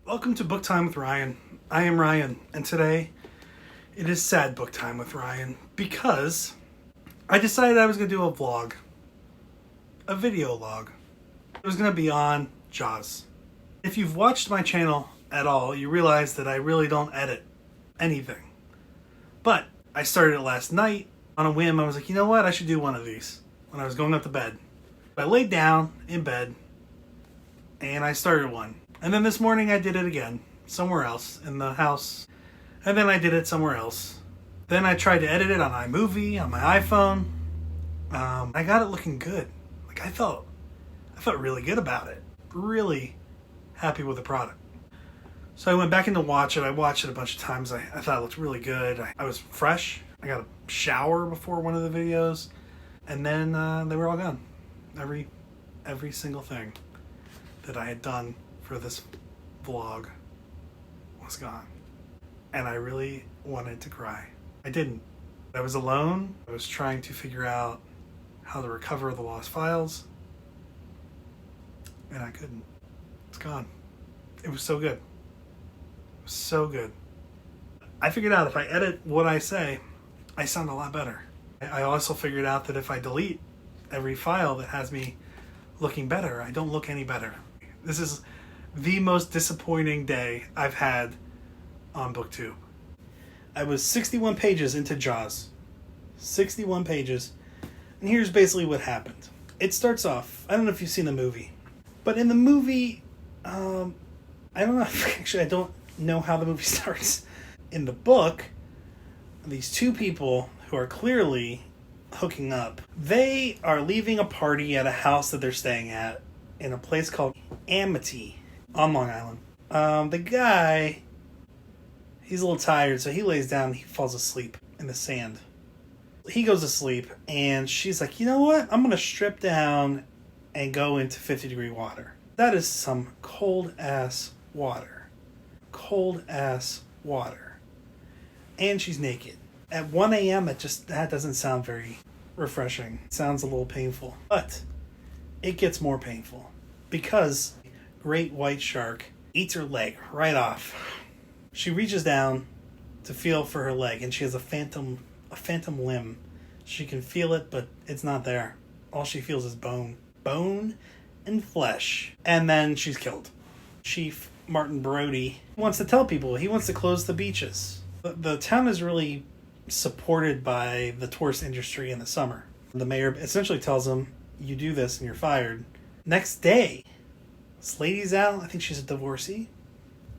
Welcome to Book Time with Ryan. I am Ryan, and today it is sad book time with Ryan because I decided I was going to do a vlog, a video log. It was going to be on Jaws. If you've watched my channel at all, you realize that I really don't edit anything. But I started it last night on a whim. I was like, you know what? I should do one of these when I was going up to bed. I laid down in bed and I started one. And then this morning I did it again, somewhere else in the house. And then I did it somewhere else. Then I tried to edit it on iMovie, on my iPhone. I got it looking good. Like I felt really good about it. Really happy with the product. So I went back in to watch it. I watched it a bunch of times. I thought it looked really good. I was fresh. I got a shower before one of the videos. And then they were all gone. Every single thing that I had done for this vlog was gone. And I really wanted to cry. I didn't. I was alone. I was trying to figure out how to recover the lost files. And I couldn't. It's gone. It was so good. It was so good. I figured out if I edit what I say, I sound a lot better. I also figured out that if I delete every file that has me looking better, I don't look any better. This is the most disappointing day I've had on BookTube. I was 61 pages into Jaws. 61 pages. And here's basically what happened. It starts off, I don't know if you've seen the movie, but in the movie, I don't know, actually I don't know how the movie starts. In the book, these two people who are clearly hooking up, they are leaving a party at a house that they're staying at in a place called Amity on Long Island. The guy, he's a little tired, so he lays down and he falls asleep in the sand. He goes to sleep, and she's like, you know what? I'm going to strip down and go into 50-degree water. That is some cold-ass water. Cold-ass water. And she's naked. At 1 a.m., that doesn't sound very refreshing. It sounds a little painful. But it gets more painful because great white shark eats her leg right off. She reaches down to feel for her leg, and she has a phantom limb. She can feel it, but it's not there. All she feels is bone and flesh. And then she's killed. Chief Martin Brody wants to tell people. He wants to close the beaches. The town is really supported by the tourist industry in the summer. The mayor essentially tells them, you do this and you're fired. Next day, this lady's out. I think she's a divorcee.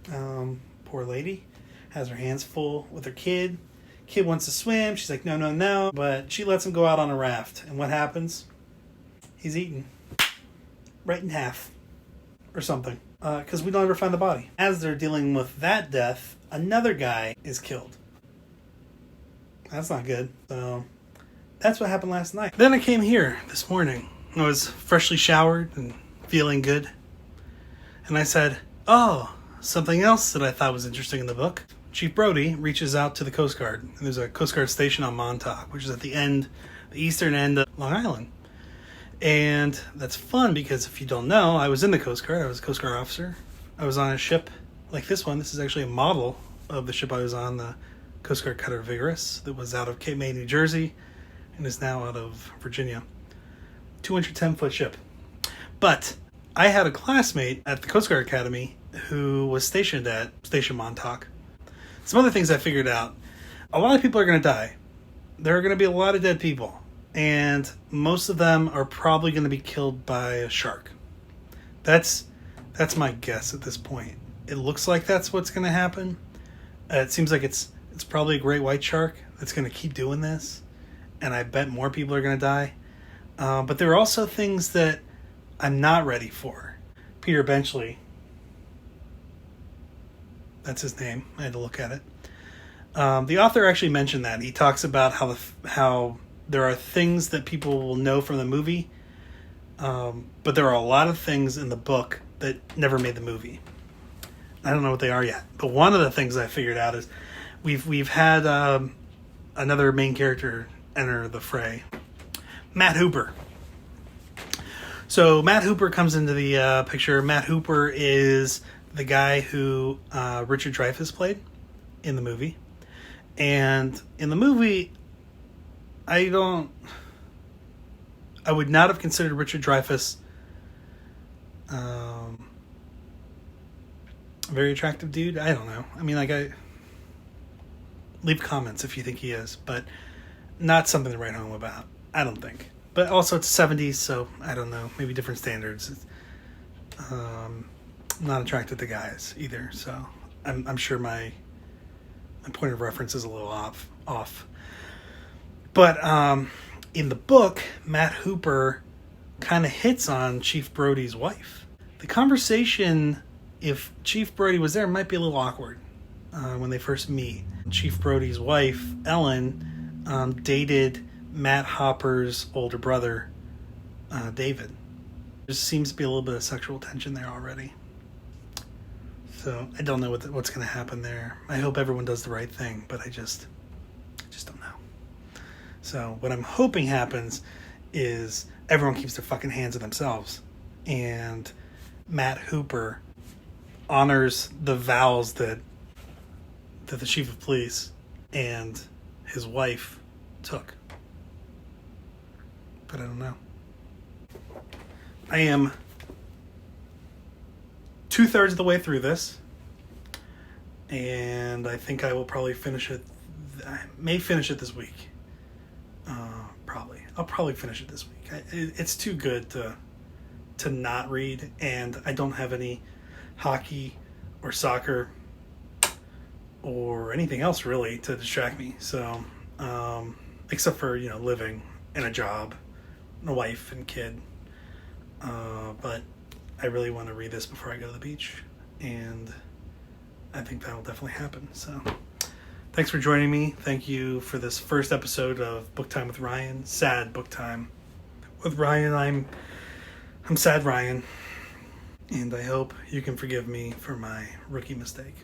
Poor lady. Has her hands full with her kid. Kid wants to swim. She's like, no. But she lets him go out on a raft. And what happens? He's eaten. Right in half. Or something. Because we don't ever find the body. As they're dealing with that death, another guy is killed. That's not good. So that's what happened last night. Then I came here this morning. I was freshly showered and feeling good. And I said, something else that I thought was interesting in the book. Chief Brody reaches out to the Coast Guard. And there's a Coast Guard station on Montauk, which is at the eastern end of Long Island. And that's fun because if you don't know, I was in the Coast Guard. I was a Coast Guard officer. I was on a ship like this one. This is actually a model of the ship I was on, the Coast Guard Cutter Vigorous, that was out of Cape May, New Jersey, and is now out of Virginia. 210-foot ship. But I had a classmate at the Coast Guard Academy who was stationed at Station Montauk. Some other things I figured out. A lot of people are going to die. There are going to be a lot of dead people. And most of them are probably going to be killed by a shark. That's my guess at this point. It looks like that's what's going to happen. It seems like it's probably a great white shark that's going to keep doing this. And I bet more people are going to die. But there are also things that I'm not ready for. Peter Benchley, that's his name. I had to look at it. The author actually mentioned that. He talks about how there are things that people will know from the movie, but there are a lot of things in the book that never made the movie. I don't know what they are yet. But one of the things I figured out is we've had another main character enter the fray. Matt Hooper. So Matt Hooper comes into the picture. Matt Hooper is the guy who Richard Dreyfuss played in the movie. And in the movie, I would not have considered Richard Dreyfuss a very attractive dude. I don't know. I mean, leave comments if you think he is, but not something to write home about. I don't think. But also it's 70s, so I don't know. Maybe different standards. I'm not attracted to guys either, so I'm sure my point of reference is a little off. But in the book, Matt Hooper kind of hits on Chief Brody's wife. The conversation, if Chief Brody was there, might be a little awkward when they first meet. Chief Brody's wife, Ellen, dated Matt Hopper's older brother, David. There seems to be a little bit of sexual tension there already. So I don't know what's going to happen there. I hope everyone does the right thing, but I just don't know. So what I'm hoping happens is everyone keeps their fucking hands to themselves, and Matt Hooper honors the vows that the chief of police and his wife took. But I don't know. I am 2/3 of the way through this, and I think I will probably finish it. I may finish it this week. I'll probably finish it this week. It's too good to not read, and I don't have any hockey or soccer or anything else really to distract me. So, except for living and a job, and a wife and kid. But I really want to read this before I go to the beach, and I think that'll definitely happen. So thanks for joining me. Thank you for this first episode of Book Time with Ryan. Sad book time with Ryan. I'm sad Ryan, and I hope you can forgive me for my rookie mistake.